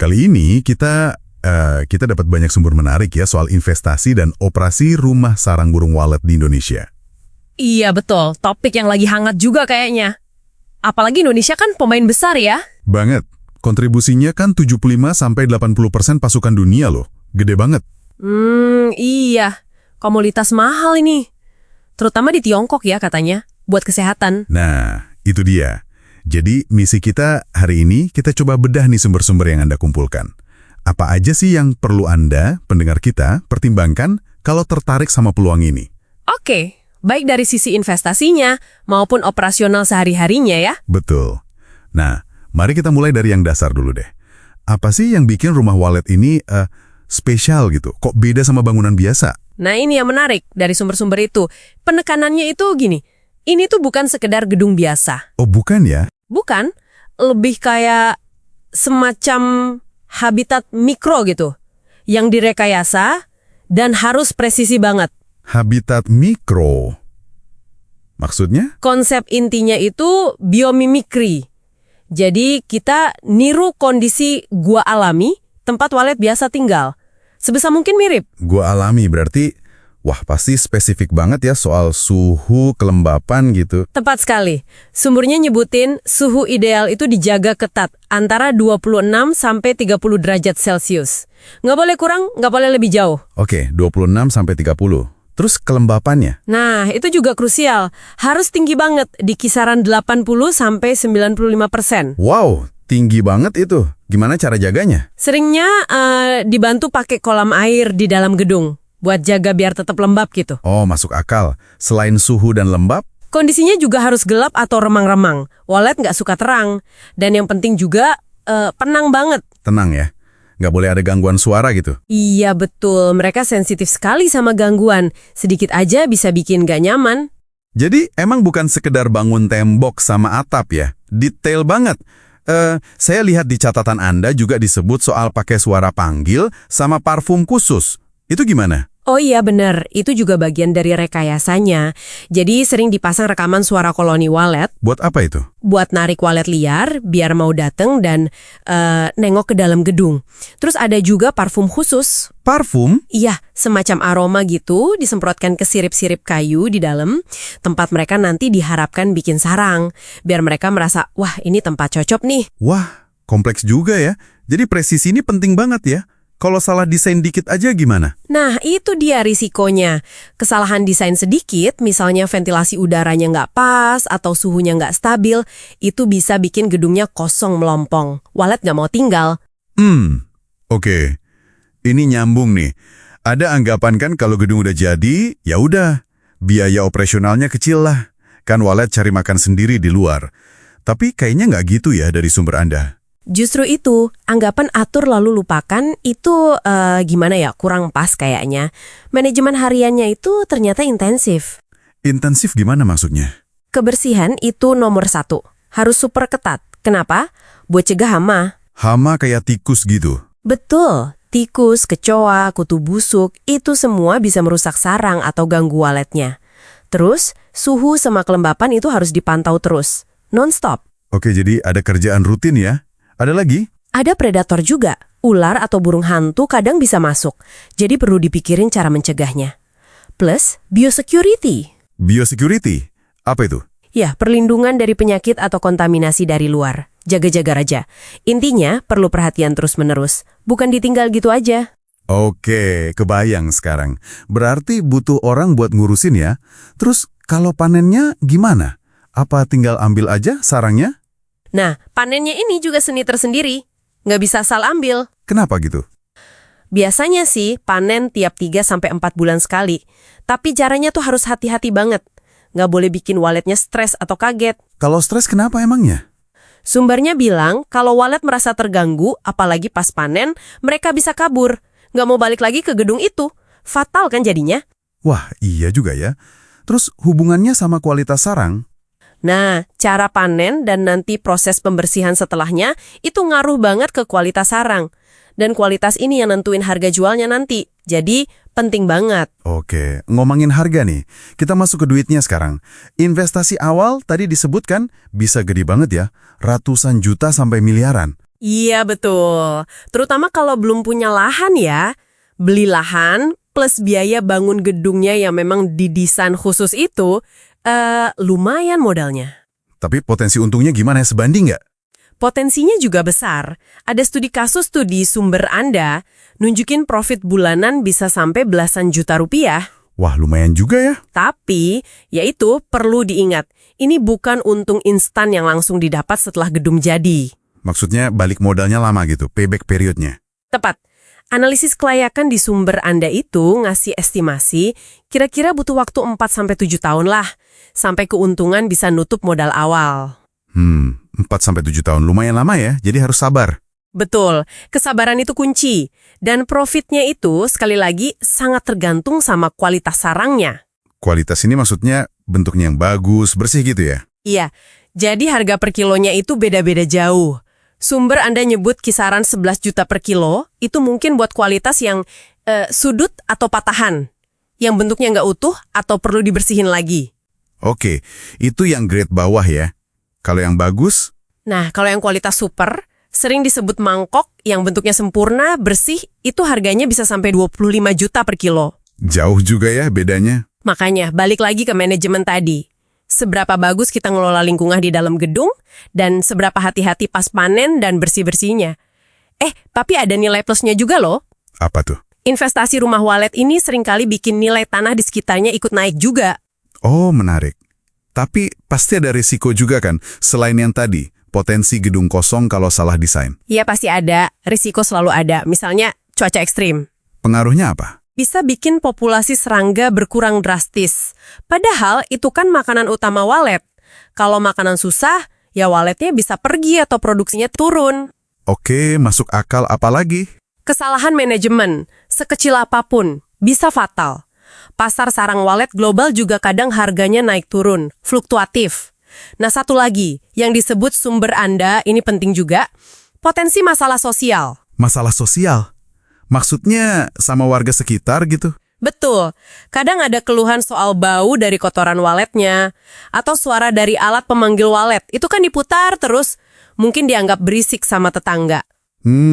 Kali ini kita dapat banyak sumber menarik ya soal investasi dan operasi rumah sarang burung walet di Indonesia. Iya betul, topik yang lagi hangat juga kayaknya. Apalagi Indonesia kan pemain besar ya. Banget. Kontribusinya kan 75-80% pasukan dunia loh. Gede banget. Iya. Komoditas mahal ini. Terutama di Tiongkok ya katanya, buat kesehatan. Nah, itu dia. Jadi misi kita hari ini kita coba bedah nih sumber-sumber yang Anda kumpulkan. Apa aja sih yang perlu Anda, pendengar kita, pertimbangkan kalau tertarik sama peluang ini? Oke, baik dari sisi investasinya maupun operasional sehari-harinya ya. Betul. Nah, mari kita mulai dari yang dasar dulu deh. Apa sih yang bikin rumah walet ini spesial gitu? Kok beda sama bangunan biasa? Nah ini yang menarik dari sumber-sumber itu. Penekanannya itu gini, ini tuh bukan sekedar gedung biasa. Oh bukan ya? Bukan, lebih kayak semacam habitat mikro gitu, yang direkayasa dan harus presisi banget. Habitat mikro. Maksudnya? Konsep intinya itu biomimikri. Jadi kita niru kondisi gua alami, tempat walet biasa tinggal. Sebisa mungkin mirip. Gua alami berarti, wah pasti spesifik banget ya soal suhu, kelembapan gitu. Tepat sekali. Sumbernya nyebutin suhu ideal itu dijaga ketat, antara 26 sampai 30 derajat Celcius. Nggak boleh kurang, nggak boleh lebih jauh. Oke, 26 sampai 30. Terus kelembapannya? Nah, itu juga krusial. Harus tinggi banget, di kisaran 80 sampai 95%. Wow, tinggi banget itu. Gimana cara jaganya? Seringnya dibantu pakai kolam air di dalam gedung, buat jaga biar tetap lembab gitu. Oh, masuk akal. Selain suhu dan lembab, Kondisinya juga harus gelap atau remang-remang. Walet nggak suka terang. Dan yang penting juga penang banget. tenang ya. Nggak boleh ada gangguan suara gitu. Iya betul, mereka sensitif sekali sama gangguan. Sedikit aja bisa bikin nggak nyaman. Jadi emang bukan sekedar bangun tembok sama atap ya. Detail banget. Saya lihat di catatan Anda juga disebut soal pakai suara panggil sama parfum khusus. Itu gimana? Oh iya bener, itu juga bagian dari rekayasanya. Jadi sering dipasang rekaman suara koloni walet, Buat apa itu? buat narik walet liar, biar mau dateng dan nengok ke dalam gedung. Terus ada juga parfum khusus. Parfum? Iya, semacam aroma gitu, disemprotkan ke sirip-sirip kayu di dalam. Tempat mereka nanti diharapkan bikin sarang. Biar mereka merasa, wah ini tempat cocok nih. Wah, kompleks juga ya. Jadi presisi ini penting banget ya. Kalau salah desain dikit aja gimana? Nah, itu dia risikonya. Kesalahan desain sedikit, misalnya ventilasi udaranya nggak pas atau suhunya nggak stabil, itu bisa bikin gedungnya kosong melompong. Walet nggak mau tinggal. Oke. Ini nyambung nih. Ada anggapan kan kalau gedung udah jadi, ya udah, biaya operasionalnya kecil lah. Kan walet cari makan sendiri di luar. Tapi kayaknya nggak gitu ya dari sumber Anda. Justru itu, anggapan atur lalu lupakan itu gimana ya, kurang pas kayaknya. Manajemen hariannya itu ternyata intensif. Intensif gimana maksudnya? Kebersihan itu nomor 1. Harus super ketat. Kenapa? Buat cegah hama. Hama kayak tikus gitu. Betul. Tikus, kecoa, kutu busuk, itu semua bisa merusak sarang atau ganggu waletnya. Terus, suhu sama kelembapan itu harus dipantau terus. Non-stop. Oke, jadi ada kerjaan rutin ya? Ada lagi? Ada predator juga. Ular atau burung hantu kadang bisa masuk. Jadi perlu dipikirin cara mencegahnya. Plus, biosecurity. Biosecurity? Apa itu? Ya, perlindungan dari penyakit atau kontaminasi dari luar. Jaga-jaga aja. Intinya, perlu perhatian terus-menerus. Bukan ditinggal gitu aja. Oke, kebayang sekarang. Berarti butuh orang buat ngurusin ya. Terus kalau panennya gimana? Apa tinggal ambil aja sarangnya? Nah, panennya ini juga seni tersendiri. Nggak bisa asal ambil. Kenapa gitu? Biasanya sih panen tiap 3-4 bulan sekali. Tapi caranya tuh harus hati-hati banget. Nggak boleh bikin waletnya stres atau kaget. Kalau stres kenapa emangnya? Sumbernya bilang kalau walet merasa terganggu, apalagi pas panen, mereka bisa kabur. Nggak mau balik lagi ke gedung itu. Fatal kan jadinya? Wah, iya juga ya. Terus hubungannya sama kualitas sarang? Nah, cara panen dan nanti proses pembersihan setelahnya itu ngaruh banget ke kualitas sarang. Dan kualitas ini yang nentuin harga jualnya nanti. Jadi, penting banget. Oke, ngomongin harga nih. Kita masuk ke duitnya sekarang. Investasi awal tadi disebutkan bisa gede banget ya. Ratusan juta sampai miliaran. Iya, betul. Terutama kalau belum punya lahan ya. Beli lahan plus biaya bangun gedungnya yang memang didesain khusus itu, lumayan modalnya. Tapi potensi untungnya gimana ya, sebanding nggak? Potensinya juga besar. Ada studi kasus tuh di sumber Anda, nunjukin profit bulanan bisa sampai belasan juta rupiah. Wah, lumayan juga ya. Tapi, yaitu perlu diingat, ini bukan untung instan yang langsung didapat setelah gedung jadi. Maksudnya balik modalnya lama gitu, payback periodnya. Tepat. Analisis kelayakan di sumber Anda itu ngasih estimasi kira-kira butuh waktu 4-7 tahun lah, sampai keuntungan bisa nutup modal awal. 4-7 tahun lumayan lama ya, jadi harus sabar. Betul, kesabaran itu kunci. Dan profitnya itu, sekali lagi, sangat tergantung sama kualitas sarangnya. Kualitas ini maksudnya bentuknya yang bagus, bersih gitu ya? Iya, jadi harga per kilonya itu beda-beda jauh. Sumber Anda nyebut kisaran 11 juta per kilo, itu mungkin buat kualitas yang sudut atau patahan. Yang bentuknya nggak utuh atau perlu dibersihin lagi. Oke, itu yang grade bawah ya. Kalau yang bagus, Nah, kalau yang kualitas super, sering disebut mangkok, yang bentuknya sempurna, bersih, itu harganya bisa sampai 25 juta per kilo. jauh juga ya bedanya. Makanya, balik lagi ke manajemen tadi. Seberapa bagus kita ngelola lingkungan di dalam gedung, dan seberapa hati-hati pas panen dan bersih-bersihnya. Tapi ada nilai plusnya juga loh. Apa tuh? Investasi rumah walet ini seringkali bikin nilai tanah di sekitarnya ikut naik juga. Oh, menarik. Tapi pasti ada risiko juga kan, selain yang tadi, potensi gedung kosong kalau salah desain. Iya pasti ada, risiko selalu ada. Misalnya cuaca ekstrim. Pengaruhnya apa? Bisa bikin populasi serangga berkurang drastis. Padahal itu kan makanan utama walet. Kalau makanan susah, ya waletnya bisa pergi atau produksinya turun. Oke, masuk akal apalagi? Kesalahan manajemen, sekecil apapun, bisa fatal. Pasar sarang walet global juga kadang harganya naik turun, fluktuatif. Nah, satu lagi, yang disebut sumber Anda, ini penting juga, potensi masalah sosial. Masalah sosial? Maksudnya sama warga sekitar gitu? Betul, kadang ada keluhan soal bau dari kotoran waletnya, atau suara dari alat pemanggil walet. Itu kan diputar terus, mungkin dianggap berisik sama tetangga.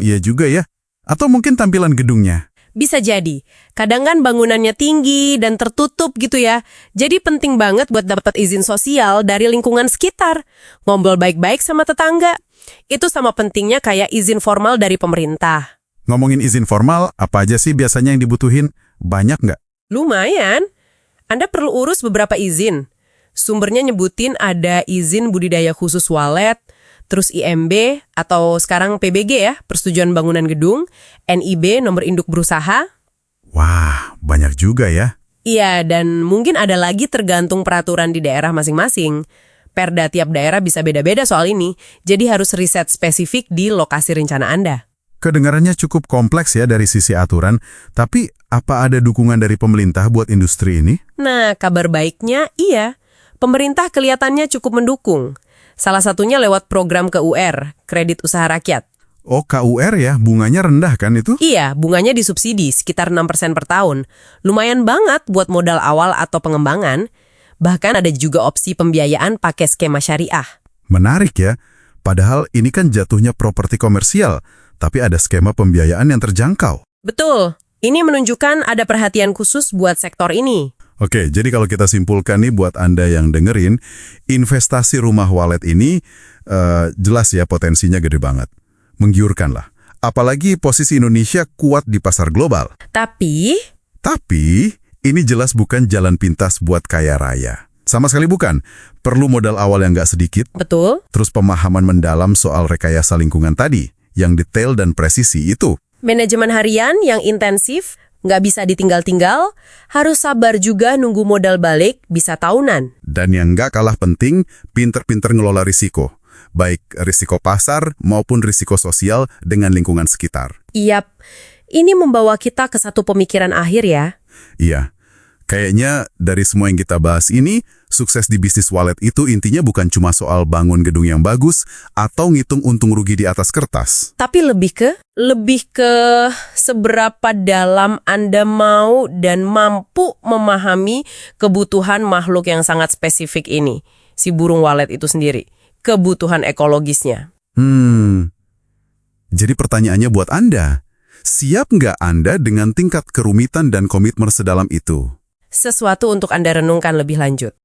Iya juga ya. Atau mungkin tampilan gedungnya. Bisa jadi, kadang kan bangunannya tinggi dan tertutup gitu ya. Jadi penting banget buat dapat izin sosial dari lingkungan sekitar. Ngobrol baik-baik sama tetangga. Itu sama pentingnya kayak izin formal dari pemerintah. Ngomongin izin formal, apa aja sih biasanya yang dibutuhin? Banyak nggak? Lumayan. Anda perlu urus beberapa izin. Sumbernya nyebutin ada izin budidaya khusus walet, terus IMB atau sekarang PBG ya, Persetujuan Bangunan Gedung, NIB, nomor induk berusaha. Wah, banyak juga ya. Iya, dan mungkin ada lagi tergantung peraturan di daerah masing-masing. Perda tiap daerah bisa beda-beda soal ini, jadi harus riset spesifik di lokasi rencana Anda. Kedengarannya cukup kompleks ya dari sisi aturan, tapi apa ada dukungan dari pemerintah buat industri ini? Nah, kabar baiknya iya. Pemerintah kelihatannya cukup mendukung. Salah satunya lewat program KUR, Kredit Usaha Rakyat. Oh, KUR ya, bunganya rendah kan itu? Iya, bunganya disubsidi sekitar 6% per tahun. Lumayan banget buat modal awal atau pengembangan. Bahkan ada juga opsi pembiayaan pakai skema syariah. Menarik ya, padahal ini kan jatuhnya properti komersial, tapi ada skema pembiayaan yang terjangkau. Betul, ini menunjukkan ada perhatian khusus buat sektor ini. Oke, jadi kalau kita simpulkan nih buat Anda yang dengerin, investasi rumah walet ini jelas ya potensinya gede banget. Menggiurkan lah. Apalagi posisi Indonesia kuat di pasar global. Tapi, ini jelas bukan jalan pintas buat kaya raya. Sama sekali bukan. Perlu modal awal yang nggak sedikit, betul, terus pemahaman mendalam soal rekayasa lingkungan tadi, yang detail dan presisi itu. manajemen harian yang intensif, nggak bisa ditinggal-tinggal, harus sabar juga nunggu modal balik, bisa tahunan. Dan yang nggak kalah penting, pinter-pinter ngelola risiko. Baik risiko pasar maupun risiko sosial dengan lingkungan sekitar. Iyap, ini membawa kita ke satu pemikiran akhir ya. Iya, kayaknya dari semua yang kita bahas ini, sukses di bisnis walet itu intinya bukan cuma soal bangun gedung yang bagus atau ngitung untung rugi di atas kertas. Tapi lebih ke seberapa dalam Anda mau dan mampu memahami kebutuhan makhluk yang sangat spesifik ini, si burung walet itu sendiri, kebutuhan ekologisnya. Jadi pertanyaannya buat Anda, siap nggak Anda dengan tingkat kerumitan dan komitmen sedalam itu? Sesuatu untuk Anda renungkan lebih lanjut.